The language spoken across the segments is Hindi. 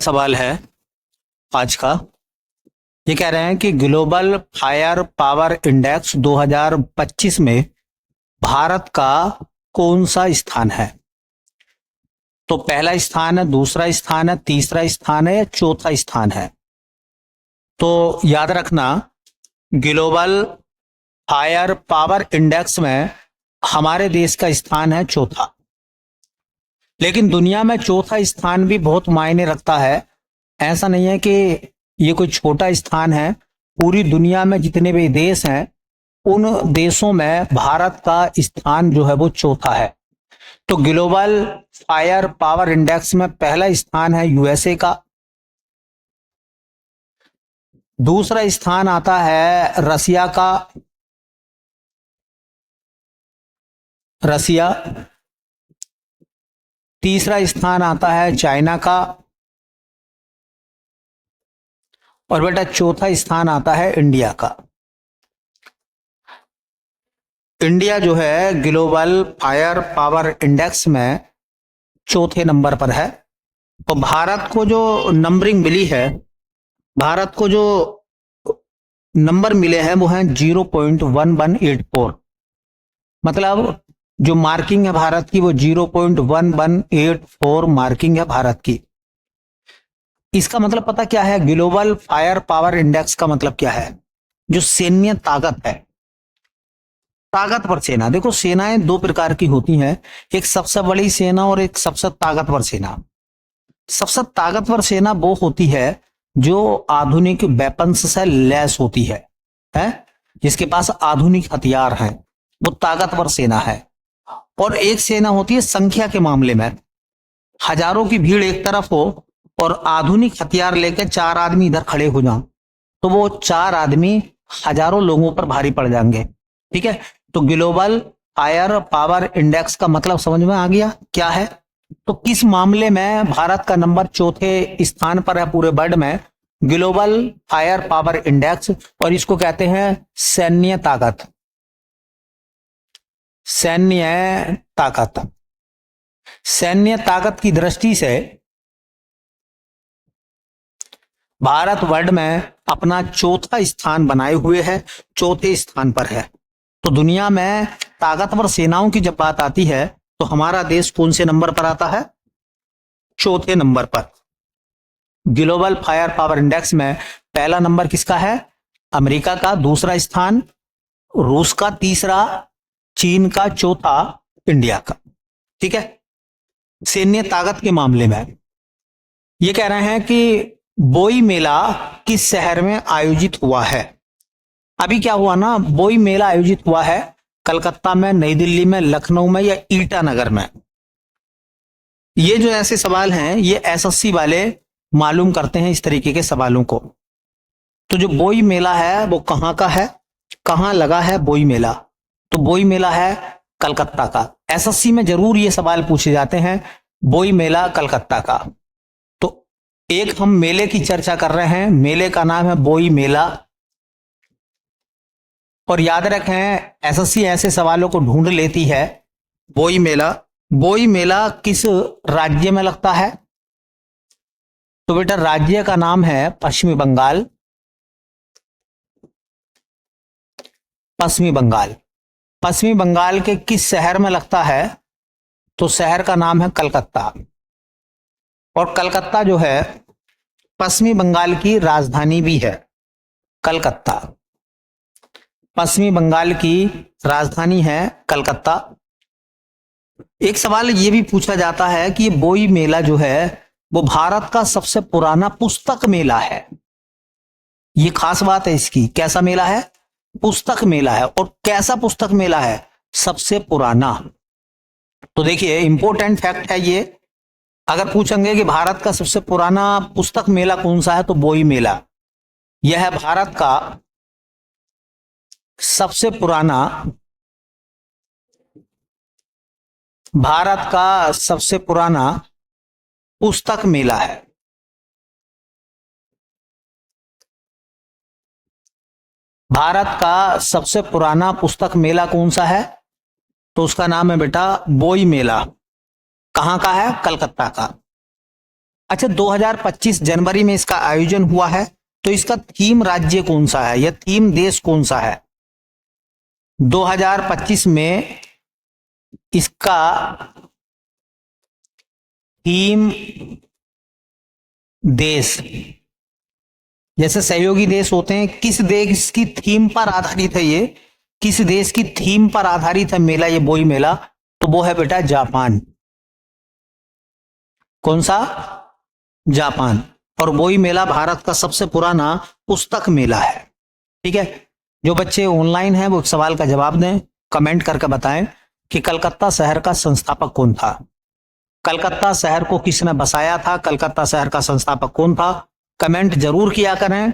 सवाल है आज का। ये कह रहे हैं कि ग्लोबल फायर पावर इंडेक्स 2025 में भारत का कौन सा स्थान है। तो पहला स्थान है, दूसरा स्थान है, तीसरा स्थान है या चौथा स्थान है। तो याद रखना, ग्लोबल फायर पावर इंडेक्स में हमारे देश का स्थान है चौथा। लेकिन दुनिया में चौथा स्थान भी बहुत मायने रखता है। ऐसा नहीं है कि ये कोई छोटा स्थान है। पूरी दुनिया में जितने भी देश हैं उन देशों में भारत का स्थान जो है वो चौथा है। तो ग्लोबल फायर पावर इंडेक्स में पहला स्थान है यूएसए का, दूसरा स्थान आता है रसिया का, रसिया, तीसरा स्थान आता है चाइना का और बेटा चौथा स्थान आता है इंडिया का। इंडिया जो है ग्लोबल फायर पावर इंडेक्स में चौथे नंबर पर है। और भारत को जो नंबरिंग मिली है, भारत को जो नंबर मिले हैं वो हैं 0.1184। मतलब जो मार्किंग है भारत की वो 0.1184 मार्किंग है भारत की। इसका मतलब पता क्या है? ग्लोबल फायर पावर इंडेक्स का मतलब क्या है? जो सैन्य ताकत है, ताकतवर सेना। देखो, सेनाएं दो प्रकार की होती हैं, एक सबसे बड़ी सेना और एक सबसे ताकतवर सेना। सबसे ताकतवर सेना वो होती है जो आधुनिक वेपन्स से लैस होती है, जिसके पास आधुनिक हथियार हैं, वो ताकतवर सेना है। और एक सेना होती है संख्या के मामले में, हजारों की भीड़ एक तरफ हो और आधुनिक हथियार लेकर चार आदमी इधर खड़े हो जाएं, तो वो चार आदमी हजारों लोगों पर भारी पड़ जाएंगे। ठीक है, तो ग्लोबल फायर पावर इंडेक्स का मतलब समझ में आ गया क्या है? तो किस मामले में भारत का नंबर चौथे स्थान पर है पूरे वर्ल्ड में? ग्लोबल फायर पावर इंडेक्स, और इसको कहते हैं सैन्य ताकत। सैन्य ताकत, सैन्य ताकत की दृष्टि से भारत वर्ल्ड में अपना चौथा स्थान बनाए हुए है, चौथे स्थान पर है। तो दुनिया में ताकतवर सेनाओं की जब बात आती है तो हमारा देश कौन से नंबर पर आता है? चौथे नंबर पर। ग्लोबल फायर पावर इंडेक्स में पहला नंबर किसका है? अमेरिका का, दूसरा स्थान रूस का, तीसरा चीन का, चौथा इंडिया का। ठीक है, सैन्य ताकत के मामले में ये कह रहे हैं कि बोई मेला किस शहर में आयोजित हुआ है। अभी क्या हुआ ना, बोई मेला आयोजित हुआ है कलकत्ता में, नई दिल्ली में, लखनऊ में या ईटानगर में। ये जो ऐसे सवाल हैं ये एसएससी वाले मालूम करते हैं इस तरीके के सवालों को। तो जो बोई मेला है वो कहां का है, कहां लगा है बोई मेला? तो बोई मेला है कलकत्ता का। एसएससी में जरूर ये सवाल पूछे जाते हैं, बोई मेला कलकत्ता का। तो एक हम मेले की चर्चा कर रहे हैं, मेले का नाम है बोई मेला। और याद रखें, एसएससी ऐसे सवालों को ढूंढ लेती है। बोई मेला, बोई मेला किस राज्य में लगता है? तो बेटा राज्य का नाम है पश्चिमी बंगाल। पश्चिमी बंगाल, पश्चिमी बंगाल के किस शहर में लगता है? तो शहर का नाम है कलकत्ता। और कलकत्ता जो है पश्चिमी बंगाल की राजधानी भी है। कलकत्ता पश्चिमी बंगाल की राजधानी है कलकत्ता। एक सवाल ये भी पूछा जाता है कि ये बोई मेला जो है वो भारत का सबसे पुराना पुस्तक मेला है। ये खास बात है इसकी। कैसा मेला है? पुस्तक मेला है। और कैसा पुस्तक मेला है? सबसे पुराना। तो देखिए, इंपॉर्टेंट फैक्ट है ये। अगर पूछेंगे कि भारत का सबसे पुराना पुस्तक मेला कौन सा है, तो बोई मेला। यह है भारत का सबसे पुराना, भारत का सबसे पुराना पुस्तक मेला है। भारत का सबसे पुराना पुस्तक मेला कौन सा है? तो उसका नाम है बेटा बोई मेला। कहां का है? कलकत्ता का। अच्छा, 2025 जनवरी में इसका आयोजन हुआ है, तो इसका थीम राज्य कौन सा है या थीम देश कौन सा है? 2025 में इसका थीम देश, जैसे सहयोगी देश होते हैं, किस देश की थीम पर आधारित है ये, किस देश की थीम पर आधारित है मेला, ये बोई मेला, तो वो है बेटा जापान। कौन सा? जापान। और बोई मेला भारत का सबसे पुराना पुस्तक मेला है। ठीक है, जो बच्चे ऑनलाइन हैं वो सवाल का जवाब दें, कमेंट करके बताएं कि कलकत्ता शहर का संस्थापक कौन था। कलकत्ता शहर को किसने बसाया था, कलकत्ता शहर का संस्थापक कौन था? कमेंट जरूर किया करें।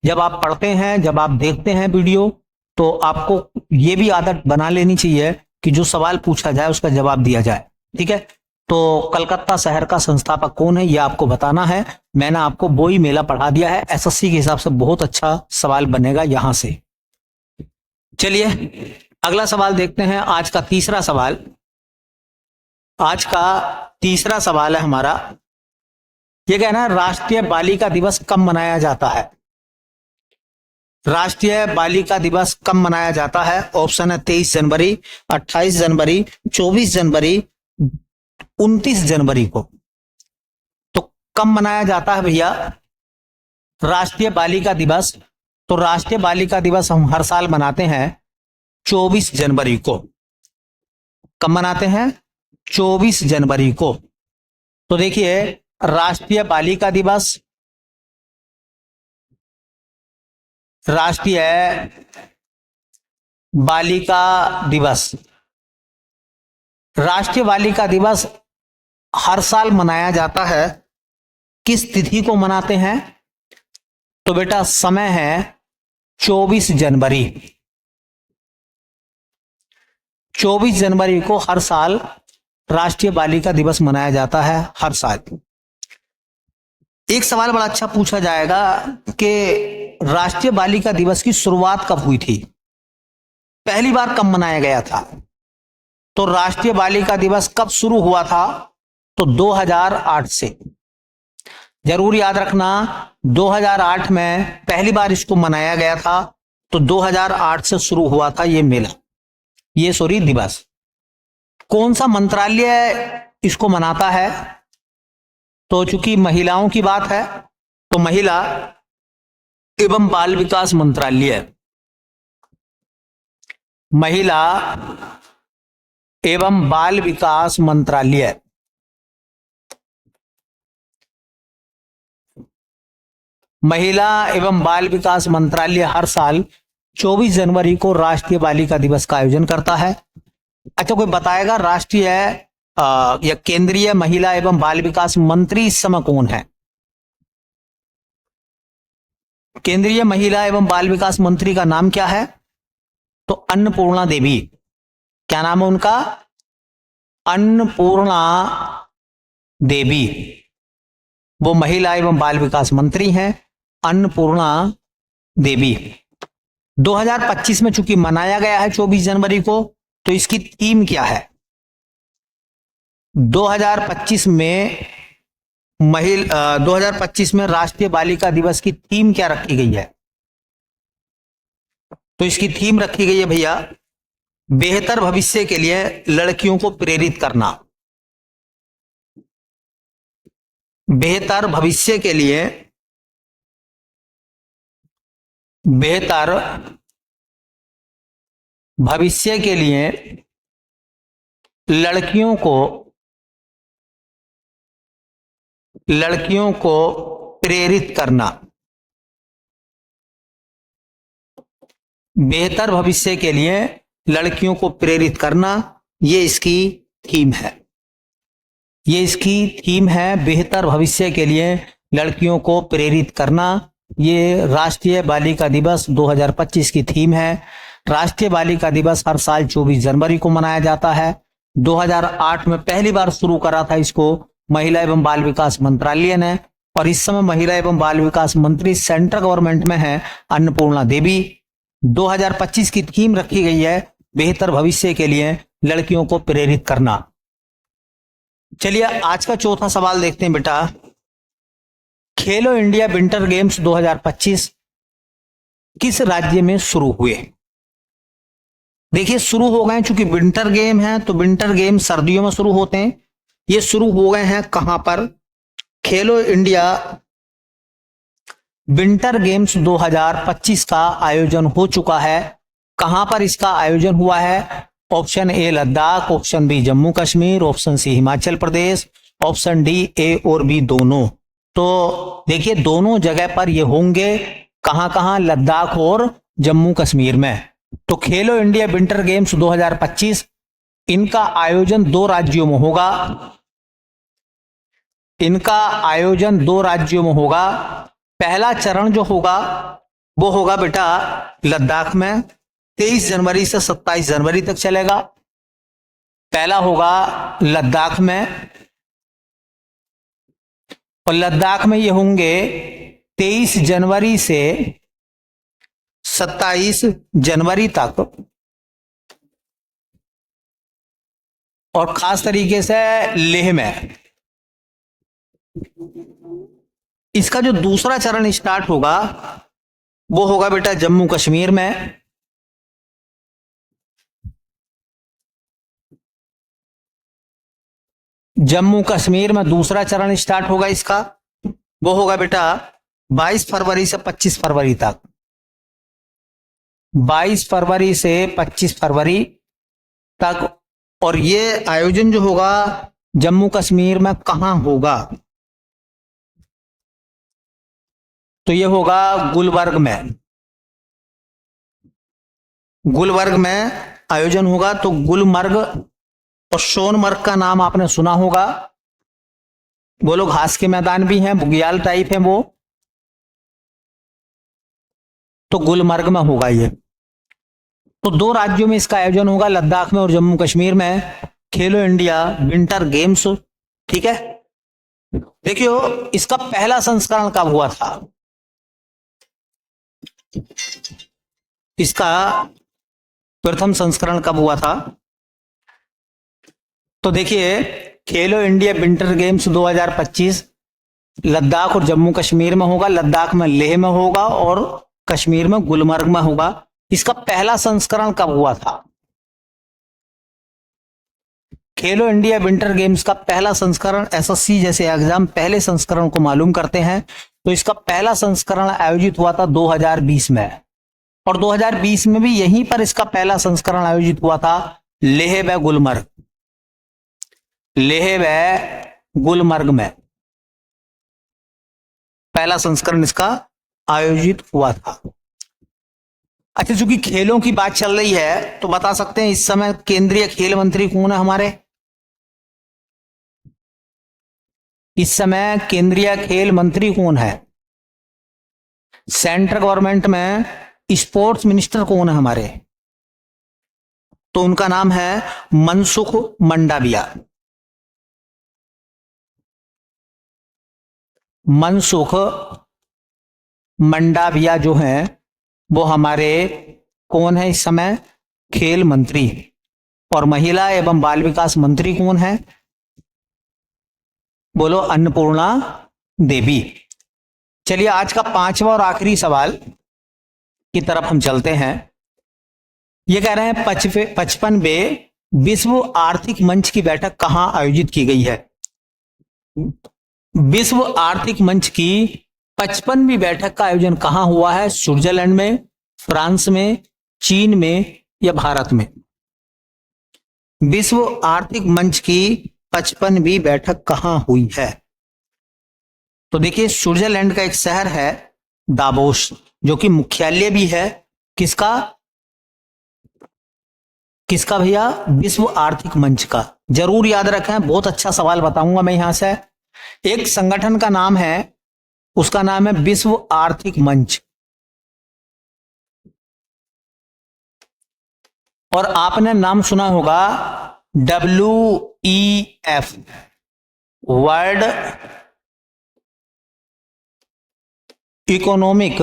जब आप पढ़ते हैं, जब आप देखते हैं वीडियो, तो आपको ये भी आदत बना लेनी चाहिए कि जो सवाल पूछा जाए उसका जवाब दिया जाए। ठीक है, तो कलकत्ता शहर का संस्थापक कौन है ये आपको बताना है। मैंने आपको बोई मेला पढ़ा दिया है, एसएससी के हिसाब से बहुत अच्छा सवाल बनेगा यहां से। चलिए अगला सवाल देखते हैं। आज का तीसरा सवाल, आज का तीसरा सवाल है हमारा, ये कहना है राष्ट्रीय बालिका दिवस कब मनाया जाता है? राष्ट्रीय बालिका दिवस कब मनाया जाता है? ऑप्शन है 23 जनवरी, 28 जनवरी, 24 जनवरी, 29 जनवरी को। तो कब मनाया जाता है भैया राष्ट्रीय बालिका दिवस? तो राष्ट्रीय बालिका दिवस हम हर साल मनाते हैं 24 जनवरी को। कब मनाते हैं? 24 जनवरी को। तो देखिए, राष्ट्रीय बालिका दिवस, राष्ट्रीय बालिका दिवस, राष्ट्रीय बालिका दिवस हर साल मनाया जाता है। किस तिथि को मनाते हैं? तो बेटा समय है 24 जनवरी। 24 जनवरी को हर साल राष्ट्रीय बालिका दिवस मनाया जाता है, हर साल। एक सवाल बड़ा अच्छा पूछा जाएगा कि राष्ट्रीय बालिका दिवस की शुरुआत कब हुई थी, पहली बार कब मनाया गया था? तो राष्ट्रीय बालिका दिवस कब शुरू हुआ था? तो 2008 से। जरूर याद रखना, 2008 में पहली बार इसको मनाया गया था। तो 2008 से शुरू हुआ था ये मेला, ये सॉरी दिवस। कौन सा मंत्रालय इसको मनाता है? तो चूंकि महिलाओं की बात है, तो महिला एवं बाल विकास मंत्रालय, महिला एवं बाल विकास मंत्रालय, महिला एवं बाल विकास मंत्रालय हर साल 24 जनवरी को राष्ट्रीय बालिका दिवस का आयोजन करता है। अच्छा, कोई बताएगा राष्ट्रीय या केंद्रीय महिला एवं बाल विकास मंत्री इस समय कौन है? केंद्रीय महिला एवं बाल विकास मंत्री का नाम क्या है? तो अन्नपूर्णा देवी। क्या नाम है उनका? अन्नपूर्णा देवी, वो महिला एवं बाल विकास मंत्री हैं, अन्नपूर्णा देवी। 2025 में चूंकि मनाया गया है 24 जनवरी को, तो इसकी थीम क्या है? 2025 में 2025 में राष्ट्रीय बालिका दिवस की थीम क्या रखी गई है? तो इसकी थीम रखी गई है भैया, बेहतर भविष्य के लिए लड़कियों को प्रेरित करना। बेहतर भविष्य के लिए, बेहतर भविष्य के लिए लड़कियों को प्रेरित करना। बेहतर भविष्य के लिए लड़कियों को प्रेरित करना, ये इसकी थीम है। ये इसकी थीम है, बेहतर भविष्य के लिए लड़कियों को प्रेरित करना। ये राष्ट्रीय बालिका दिवस 2025 की थीम है। राष्ट्रीय बालिका दिवस हर साल 24 जनवरी को मनाया जाता है। 2008 में पहली बार शुरू करा था इसको महिला एवं बाल विकास मंत्रालय ने, और इस समय महिला एवं बाल विकास मंत्री सेंट्रल गवर्नमेंट में है अन्नपूर्णा देवी। 2025 की थीम रखी गई है, बेहतर भविष्य के लिए लड़कियों को प्रेरित करना। चलिए आज का चौथा सवाल देखते हैं बेटा। खेलो इंडिया विंटर गेम्स 2025 किस राज्य में शुरू हुए? देखिए शुरू हो गए, चूंकि विंटर गेम है तो विंटर गेम सर्दियों में शुरू होते हैं। ये शुरू हो गए हैं कहां पर? खेलो इंडिया विंटर गेम्स 2025 का आयोजन हो चुका है। कहां पर इसका आयोजन हुआ है? Option A Ladakh, option B Jammu Kashmir, option C Himachal Pradesh, option D A और बी दोनों। तो देखिए दोनों जगह पर ये होंगे, कहां कहां? लद्दाख और जम्मू कश्मीर में। तो खेलो इंडिया विंटर गेम्स 2025 इनका आयोजन दो राज्यों में होगा। इनका आयोजन दो राज्यों में होगा। पहला चरण जो होगा वो होगा बेटा लद्दाख में, 23 जनवरी से 27 जनवरी तक चलेगा। पहला होगा लद्दाख में, और लद्दाख में ये होंगे 23 जनवरी से 27 जनवरी तक। और खास तरीके से लेह में। इसका जो दूसरा चरण स्टार्ट होगा वो होगा बेटा जम्मू कश्मीर में। जम्मू कश्मीर में दूसरा चरण स्टार्ट होगा इसका, वो होगा बेटा 22 फरवरी से 25 फरवरी तक। 22 फरवरी से 25 फरवरी तक। और ये आयोजन जो होगा जम्मू कश्मीर में कहां होगा? तो ये होगा गुलबर्ग में। गुलबर्ग में आयोजन होगा। तो गुलमर्ग और सोनमर्ग का नाम आपने सुना होगा। वो लोग घास के मैदान भी हैं, बुग्याल टाइप हैं वो। तो गुलमर्ग में होगा ये। तो दो राज्यों में इसका आयोजन होगा, लद्दाख में और जम्मू कश्मीर में, खेलो इंडिया विंटर गेम्स। ठीक है, देखियो इसका पहला संस्करण कब हुआ था? इसका प्रथम संस्करण कब हुआ था? तो देखिए खेलो इंडिया विंटर गेम्स 2025 लद्दाख और जम्मू कश्मीर में होगा। लद्दाख में लेह में होगा और कश्मीर में गुलमर्ग में होगा। इसका पहला संस्करण कब हुआ था? खेलो इंडिया विंटर गेम्स का पहला संस्करण, एसएससी जैसे एग्जाम पहले संस्करण को मालूम करते हैं, तो इसका पहला संस्करण आयोजित हुआ था 2020 में। और 2020 में भी यहीं पर इसका पहला संस्करण आयोजित हुआ था, लेह व गुलमर्ग। लेह व गुलमर्ग में पहला संस्करण इसका आयोजित हुआ था। अच्छा, चूंकि खेलों की बात चल रही है तो बता सकते हैं इस समय केंद्रीय खेल मंत्री कौन है हमारे? इस समय केंद्रीय खेल मंत्री कौन है? सेंट्रल गवर्नमेंट में स्पोर्ट्स मिनिस्टर कौन है हमारे? तो उनका नाम है मनसुख मंडाविया। मनसुख मंडाविया जो हैं वो हमारे कौन है इस समय? खेल मंत्री। और महिला एवं बाल विकास मंत्री कौन है? बोलो, अन्नपूर्णा देवी। चलिए आज का पांचवा और आखिरी सवाल की तरफ हम चलते हैं। ये कह रहे हैं 55वें विश्व आर्थिक मंच की बैठक कहां आयोजित की गई है? विश्व आर्थिक मंच की 55वीं बैठक का आयोजन कहां हुआ है? स्विट्जरलैंड में, फ्रांस में, चीन में या भारत में? विश्व आर्थिक मंच की 55वीं बैठक कहां हुई है? तो देखिए स्विट्जरलैंड का एक शहर है दावोस, जो कि मुख्यालय भी है किसका? किसका भैया? विश्व आर्थिक मंच का। जरूर याद रखें, बहुत अच्छा सवाल बताऊंगा मैं यहां से। एक संगठन का नाम है, उसका नाम है विश्व आर्थिक मंच। और आपने नाम सुना होगा WEF, world economic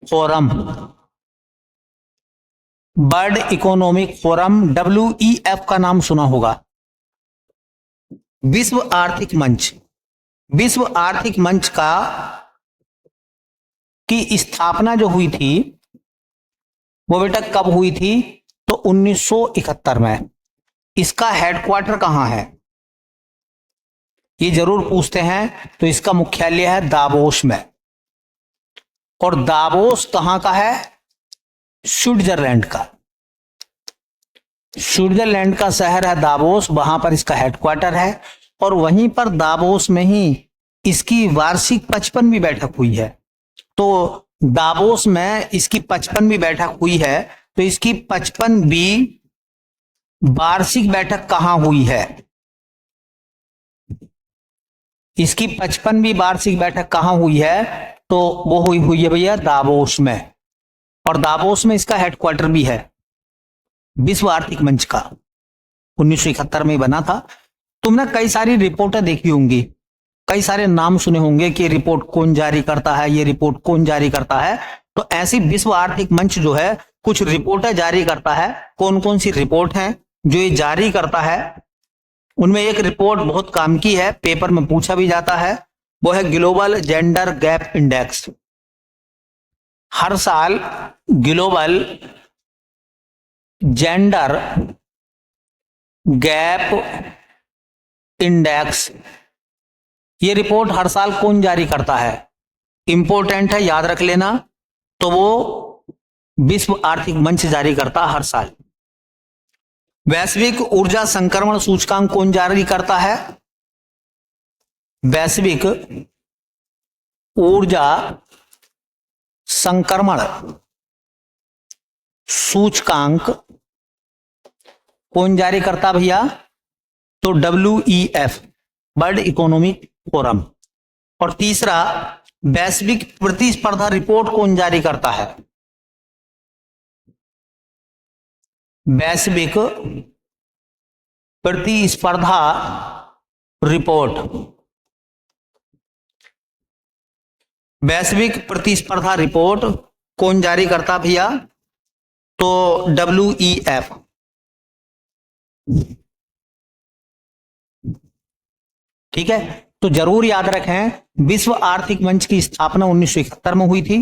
forum. World economic forum WEF का नाम सुना होगा। विश्व आर्थिक मंच विश्व आर्थिक मंच का की स्थापना जो हुई थी वो बेटा कब हुई थी? तो 1971 में। इसका हेडक्वार्टर कहां है ये जरूर पूछते हैं। तो इसका मुख्यालय है दावोस में। और दावोस कहां का है? स्विट्जरलैंड का। स्विट्जरलैंड का शहर है दावोस, वहां पर इसका हेडक्वार्टर है। और वहीं पर दावोस में ही इसकी वार्षिक 55वीं बैठक हुई है। तो दावोस में इसकी 55वीं बैठक हुई है। तो इसकी 55वीं वार्षिक बैठक कहां हुई है? इसकी 55वीं वार्षिक बैठक कहां हुई है? तो वो हुई है भैया दावोस में। और दावोस में इसका हेडक्वार्टर भी है विश्व आर्थिक मंच का। 1971 में बना था। तुमने कई सारी रिपोर्टें देखी होंगी, कई सारे नाम सुने होंगे कि रिपोर्ट कौन जारी करता है, ये रिपोर्ट कौन जारी करता है। तो ऐसी विश्व आर्थिक मंच जो है कुछ रिपोर्टें जारी करता है। कौन कौन सी रिपोर्ट है जो ये जारी करता है? उनमें एक रिपोर्ट बहुत काम की है, पेपर में पूछा भी जाता है, वो है ग्लोबल जेंडर गैप इंडेक्स। हर साल ग्लोबल जेंडर गैप इंडेक्स ये रिपोर्ट हर साल कौन जारी करता है? इंपॉर्टेंट है, याद रख लेना। तो वो विश्व आर्थिक मंच जारी करता है हर साल। वैश्विक ऊर्जा संक्रमण सूचकांक कौन जारी करता है? वैश्विक ऊर्जा संक्रमण सूचकांक कौन जारी करता भैया? तो WEF, वर्ल्ड इकोनॉमिक फोरम। और तीसरा, वैश्विक प्रतिस्पर्धा रिपोर्ट कौन जारी करता है? वैश्विक प्रतिस्पर्धा रिपोर्ट। वैश्विक प्रतिस्पर्धा रिपोर्ट कौन जारी करता भैया? तो WEF। ठीक है, तो जरूर याद रखें विश्व आर्थिक मंच की स्थापना 1971 में हुई थी।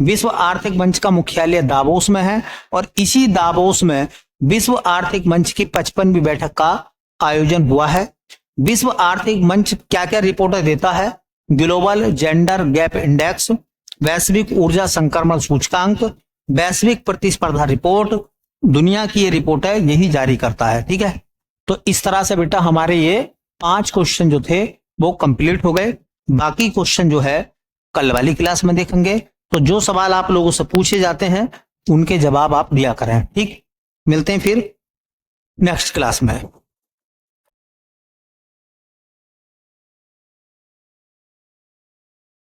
विश्व आर्थिक मंच का मुख्यालय दावोस में है। और इसी दावोस में विश्व आर्थिक मंच की 55वीं बैठक का आयोजन हुआ है। विश्व आर्थिक मंच क्या क्या रिपोर्टें देता है? ग्लोबल जेंडर गैप इंडेक्स, वैश्विक ऊर्जा संक्रमण सूचकांक, वैश्विक प्रतिस्पर्धा रिपोर्ट, दुनिया की ये रिपोर्ट है यही जारी करता है। ठीक है, तो इस तरह से बेटा हमारे ये 5 क्वेश्चन जो थे वो कंप्लीट हो गए। बाकी क्वेश्चन जो है कल वाली क्लास में देखेंगे। तो जो सवाल आप लोगों से पूछे जाते हैं उनके जवाब आप दिया करें। ठीक, मिलते हैं फिर नेक्स्ट क्लास में।